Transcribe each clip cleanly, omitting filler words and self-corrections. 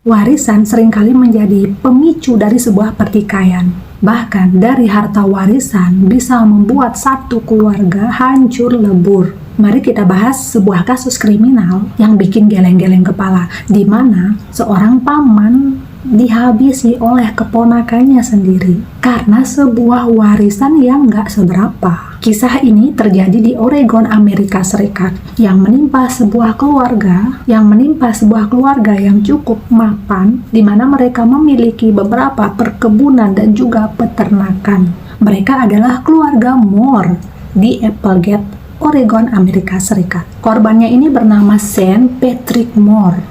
Warisan seringkali menjadi pemicu dari sebuah pertikaian. Bahkan dari harta warisan bisa membuat satu keluarga hancur lebur. Mari kita bahas sebuah kasus kriminal yang bikin geleng-geleng kepala, di mana seorang paman dihabisi oleh keponakannya sendiri karena sebuah warisan yang gak seberapa. Kisah ini terjadi di Oregon, Amerika Serikat, yang menimpa sebuah keluarga yang cukup mapan, di mana mereka memiliki beberapa perkebunan dan juga peternakan. Mereka adalah keluarga Moore di Applegate, Oregon, Amerika Serikat. Korbannya ini bernama Sean Patrick Moore,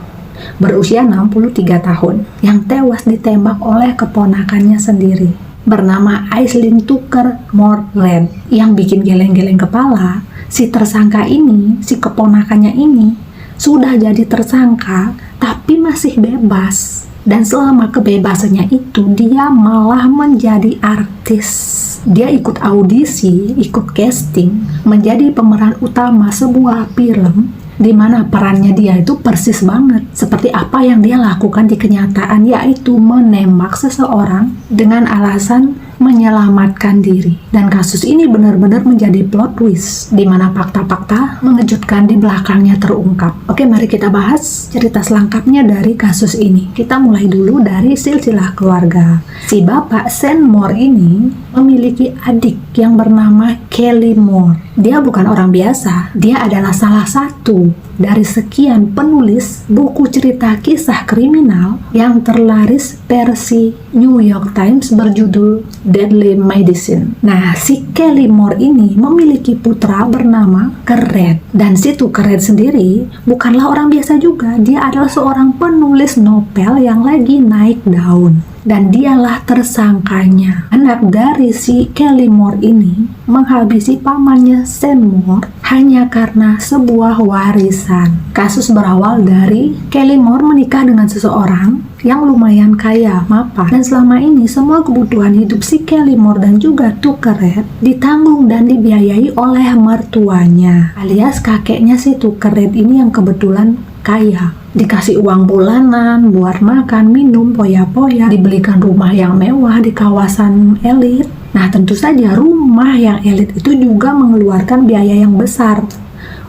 berusia 63 tahun, yang tewas ditembak oleh keponakannya sendiri, bernama Aislinn Tucker Moreland. Yang bikin geleng-geleng kepala, si tersangka ini, si keponakannya ini, sudah jadi tersangka, tapi masih bebas. Dan selama kebebasannya itu, dia malah menjadi artis. Dia ikut audisi, ikut casting, menjadi pemeran utama sebuah film, di mana perannya dia itu persis banget seperti apa yang dia lakukan di kenyataan, yaitu menembak seseorang dengan alasan menyelamatkan diri. Dan kasus ini benar-benar menjadi plot twist, di mana fakta-fakta mengejutkan di belakangnya terungkap. Oke, mari kita bahas cerita selengkapnya dari kasus ini. Kita mulai dulu dari silsilah keluarga. Si bapak Sean Moore ini memiliki adik yang bernama Kelly Moore. Dia bukan orang biasa, dia adalah salah satu dari sekian penulis buku cerita kisah kriminal yang terlaris versi New York Times berjudul Deadly Medicine. Nah, si Kelly Moore ini memiliki putra bernama Keret. Dan si Keret sendiri bukanlah orang biasa juga, dia adalah seorang penulis novel yang lagi naik daun. Dan dialah tersangkanya. Anak dari si Kelly Moore ini menghabisi pamannya Sean Moore hanya karena sebuah warisan. Kasus berawal dari Kelly Moore menikah dengan seseorang yang lumayan kaya, mapan, dan selama ini semua kebutuhan hidup si Kelly Moore dan juga Tuckeret ditanggung dan dibiayai oleh mertuanya, alias kakeknya si Tuckeret ini yang kebetulan kaya. Dikasih uang bulanan buat makan, minum, poya-poya, dibelikan rumah yang mewah di kawasan elit. Nah, tentu saja rumah yang elit itu juga mengeluarkan biaya yang besar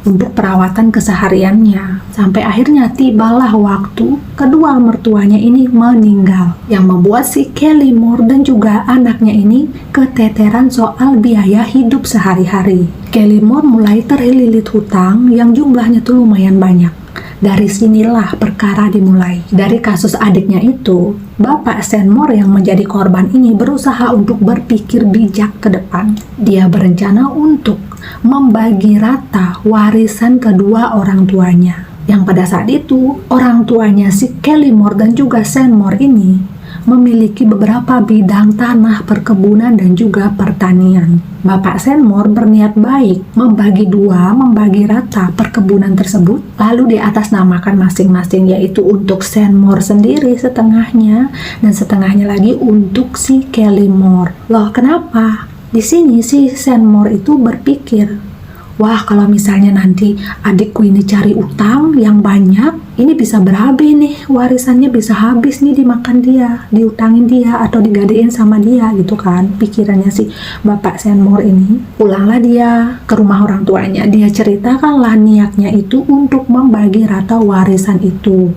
untuk perawatan kesehariannya. Sampai akhirnya tibalah waktu kedua mertuanya ini meninggal, yang membuat si Kelly Moore dan juga anaknya ini keteteran soal biaya hidup sehari-hari. Kelly Moore mulai terlilit hutang yang jumlahnya tuh lumayan banyak. Dari sinilah perkara dimulai. Dari kasus adiknya itu, Bapak Sean Moore yang menjadi korban ini berusaha untuk berpikir bijak ke depan. Dia berencana untuk membagi rata warisan kedua orang tuanya. Yang pada saat itu, orang tuanya si Kelly Moore dan juga Sean Moore ini memiliki beberapa bidang tanah, perkebunan, dan juga pertanian. Bapak Sean Moore berniat baik membagi rata perkebunan tersebut, lalu diatasnamakan masing-masing, yaitu untuk Sean Moore sendiri setengahnya, dan setengahnya lagi untuk si Kelly Moore. Loh, kenapa? Di sini si Sean Moore itu berpikir, wah, kalau misalnya nanti adikku ini cari utang yang banyak, ini bisa berabe nih, warisannya bisa habis nih dimakan dia, diutangin dia, atau digadein sama dia gitu kan. Pikirannya si Bapak Sean Moore ini. Pulanglah dia ke rumah orang tuanya. Dia ceritakanlah niatnya itu untuk membagi rata warisan itu.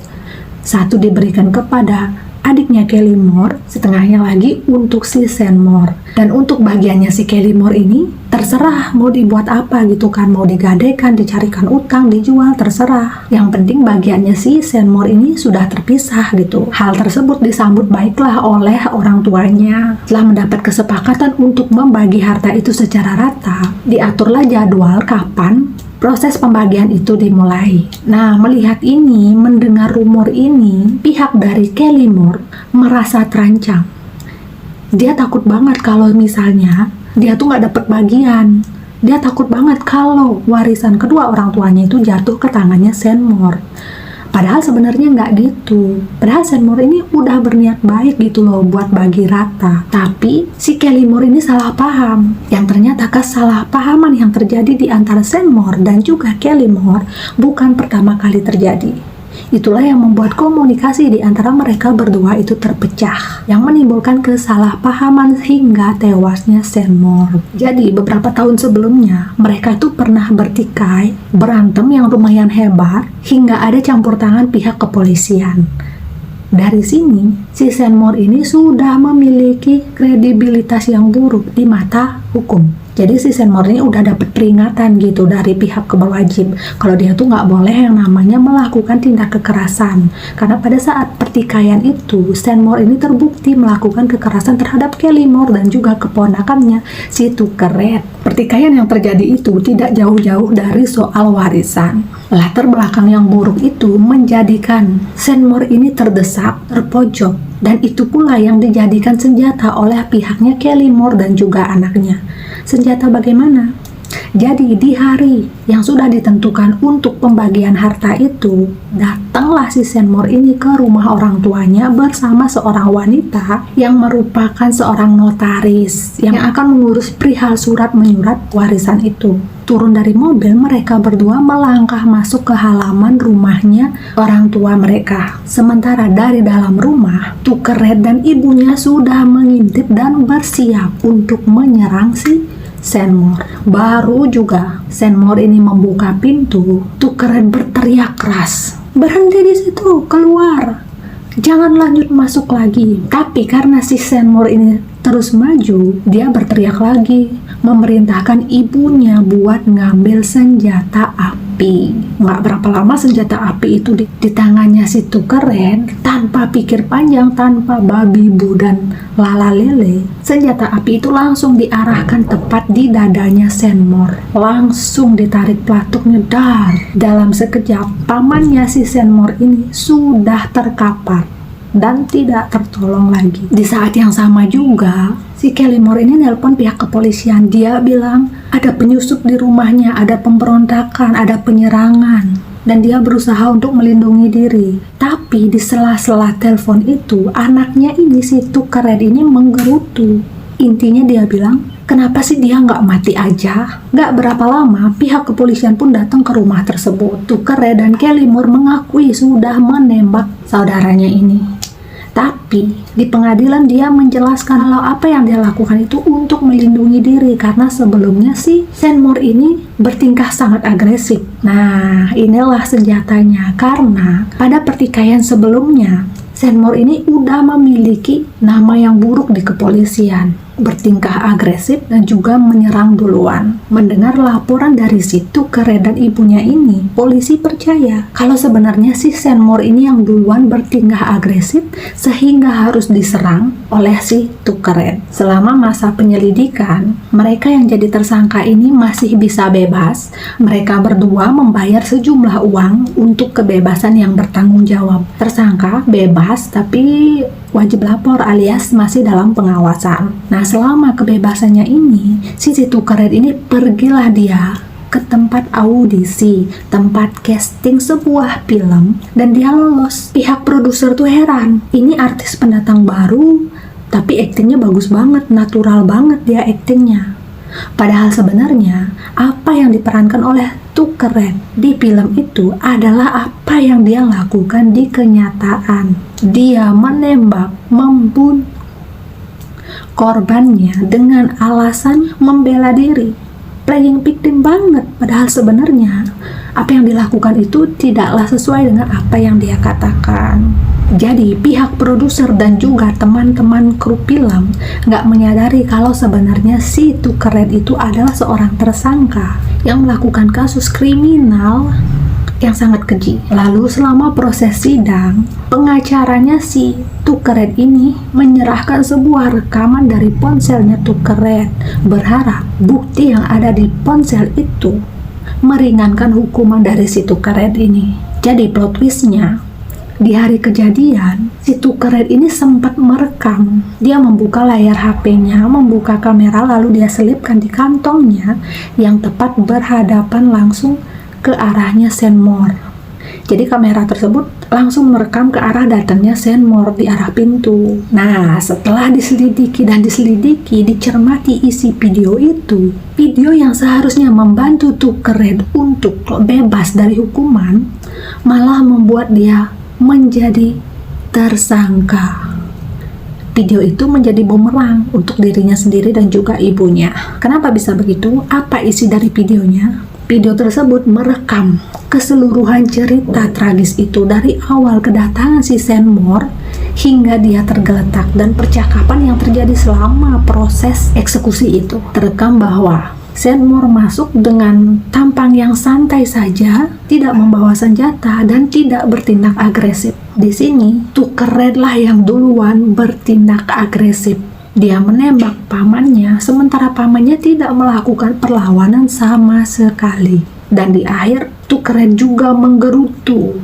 Satu diberikan kepada adiknya Kelly Moore, setengahnya lagi untuk si Sean Moore. Dan untuk bagiannya si Kelly Moore ini terserah mau dibuat apa gitu kan, mau digadekan, dicarikan utang, dijual, terserah. Yang penting bagiannya si Sean Moore ini sudah terpisah gitu. Hal tersebut disambut baiklah oleh orang tuanya. Setelah mendapat kesepakatan untuk membagi harta itu secara rata, diaturlah jadwal kapan proses pembagian itu dimulai. Nah, melihat ini, mendengar rumor ini, pihak dari Kelly Moore merasa terancam. Dia takut banget kalau misalnya dia tuh nggak dapet bagian. Dia takut banget kalau warisan kedua orang tuanya itu jatuh ke tangannya Sean Moore. Padahal sebenarnya nggak gitu. Padahal Sean Moore ini udah berniat baik gitu loh buat bagi rata. Tapi si Kelly Moore ini salah paham. Yang ternyata kesalahpahaman yang terjadi di antara Sean Moore dan juga Kelly Moore bukan pertama kali terjadi. Itulah yang membuat komunikasi di antara mereka berdua itu terpecah, yang menimbulkan kesalahpahaman hingga tewasnya Seymour. Jadi beberapa tahun sebelumnya, mereka tuh pernah bertikai, berantem yang lumayan hebat, hingga ada campur tangan pihak kepolisian. Dari sini, si Seymour ini sudah memiliki kredibilitas yang buruk di mata hukum. Jadi si Seymour ini udah dapet peringatan gitu dari pihak berwajib kalau dia tuh nggak boleh yang namanya melakukan tindak kekerasan. Karena pada saat pertikaian itu, Seymour ini terbukti melakukan kekerasan terhadap Kelly Moore dan juga keponakannya, si Tucker Red. Pertikaian yang terjadi itu tidak jauh-jauh dari soal warisan. Latar belakang yang buruk itu menjadikan Seymour ini terdesak, terpojok, dan itu pula yang dijadikan senjata oleh pihaknya Kelly Moore dan juga anaknya. Senjata bagaimana? Jadi di hari yang sudah ditentukan untuk pembagian harta itu, datanglah si Seymour ini ke rumah orang tuanya bersama seorang wanita yang merupakan seorang notaris yang akan mengurus perihal surat menyurat warisan itu. Turun dari mobil, mereka berdua melangkah masuk ke halaman rumahnya orang tua mereka. Sementara dari dalam rumah, Tucker Red dan ibunya sudah mengintip dan bersiap untuk menyerang si Seymour. Baru juga Seymour ini membuka pintu, Tucker Red berteriak keras, "Berhenti di situ, keluar! Jangan lanjut masuk lagi." Tapi karena si Seymour ini terus maju, dia berteriak lagi, memerintahkan ibunya buat ngambil senjata api. Nggak berapa lama senjata api itu di tangannya si Tucker Red. Tanpa pikir panjang, tanpa babi bu dan lala lele, senjata api itu langsung diarahkan tepat di dadanya Seymour. Langsung ditarik pelatuknya dar. Dalam sekejap, pamannya si Seymour ini sudah terkapar dan tidak tertolong lagi. Di saat yang sama juga, si Kelly Moore ini nelpon pihak kepolisian. Dia bilang ada penyusup di rumahnya, ada pemberontakan, ada penyerangan, dan dia berusaha untuk melindungi diri. Tapi di sela-sela telepon itu, anaknya ini, si Tucker Red ini menggerutu. Intinya dia bilang, kenapa sih dia nggak mati aja? Nggak berapa lama, pihak kepolisian pun datang ke rumah tersebut. Tucker Red dan Kelly Moore mengakui sudah menembak saudaranya ini. Tapi di pengadilan dia menjelaskan kalau apa yang dia lakukan itu untuk melindungi diri, karena sebelumnya si Seymour ini bertingkah sangat agresif. Nah, inilah senjatanya, karena pada pertikaian sebelumnya Seymour ini udah memiliki nama yang buruk di kepolisian, bertingkah agresif dan juga menyerang duluan. Mendengar laporan dari si Tucker Red dan ibunya ini, polisi percaya kalau sebenarnya si Seymour ini yang duluan bertingkah agresif sehingga harus diserang oleh si Tucker Red. Selama masa penyelidikan, mereka yang jadi tersangka ini masih bisa bebas. Mereka berdua membayar sejumlah uang untuk kebebasan yang bertanggung jawab. Tersangka bebas tapi wajib lapor alias masih dalam pengawasan. Nah, selama kebebasannya ini, si Tucker Red ini pergilah dia ke tempat audisi, tempat casting sebuah film, dan dia lolos. Pihak produser tuh heran, ini artis pendatang baru, tapi aktingnya bagus banget, natural banget dia aktingnya. Padahal sebenarnya apa yang diperankan oleh Tucker Red di film itu adalah apa yang dia lakukan di kenyataan. Dia menembak, membunuh korbannya dengan alasan membela diri. Playing victim banget, padahal sebenarnya apa yang dilakukan itu tidaklah sesuai dengan apa yang dia katakan. Jadi pihak produser dan juga teman-teman kru film nggak menyadari kalau sebenarnya si Tucker Red itu adalah seorang tersangka yang melakukan kasus kriminal yang sangat keji. Lalu selama proses sidang, pengacaranya si Tucker Red ini menyerahkan sebuah rekaman dari ponselnya Tucker Red, berharap bukti yang ada di ponsel itu meringankan hukuman dari si Tucker Red ini. Jadi plot twistnya, di hari kejadian, si Tucker Red ini sempat merekam. Dia membuka layar HP-nya, membuka kamera, lalu dia selipkan di kantongnya yang tepat berhadapan langsung ke arahnya Seymour. Jadi kamera tersebut langsung merekam ke arah datangnya Seymour di arah pintu. Nah, setelah diselidiki, dicermati isi video itu, video yang seharusnya membantu Tucker Red untuk bebas dari hukuman, malah membuat dia menjadi tersangka. Video itu menjadi bumerang untuk dirinya sendiri dan juga ibunya. Kenapa bisa begitu? Apa isi dari videonya? Video tersebut merekam keseluruhan cerita tragis itu dari awal kedatangan si Seymour hingga dia tergeletak, dan percakapan yang terjadi selama proses eksekusi itu. Terekam bahwa Seymour masuk dengan tampang yang santai saja, tidak membawa senjata dan tidak bertindak agresif. Di sini Tucker Red lah yang duluan bertindak agresif. Dia menembak pamannya, sementara pamannya tidak melakukan perlawanan sama sekali. Dan di akhir, Tucker Red juga mengutuk.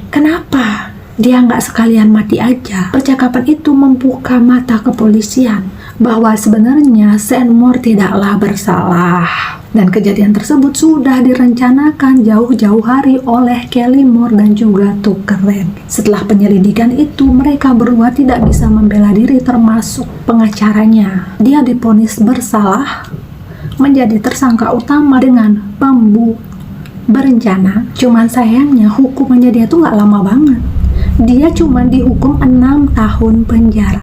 Kenapa dia nggak sekalian mati aja? Percakapan itu membuka mata kepolisian bahwa sebenarnya Seymour tidaklah bersalah. Dan kejadian tersebut sudah direncanakan jauh-jauh hari oleh Kelly Moore dan juga Tucker Red. Setelah penyelidikan itu, mereka berdua tidak bisa membela diri, termasuk pengacaranya. Dia divonis bersalah, menjadi tersangka utama dengan pembunuhan berencana. Cuman sayangnya hukumannya dia tuh nggak lama banget. Dia cuma dihukum 6 tahun penjara.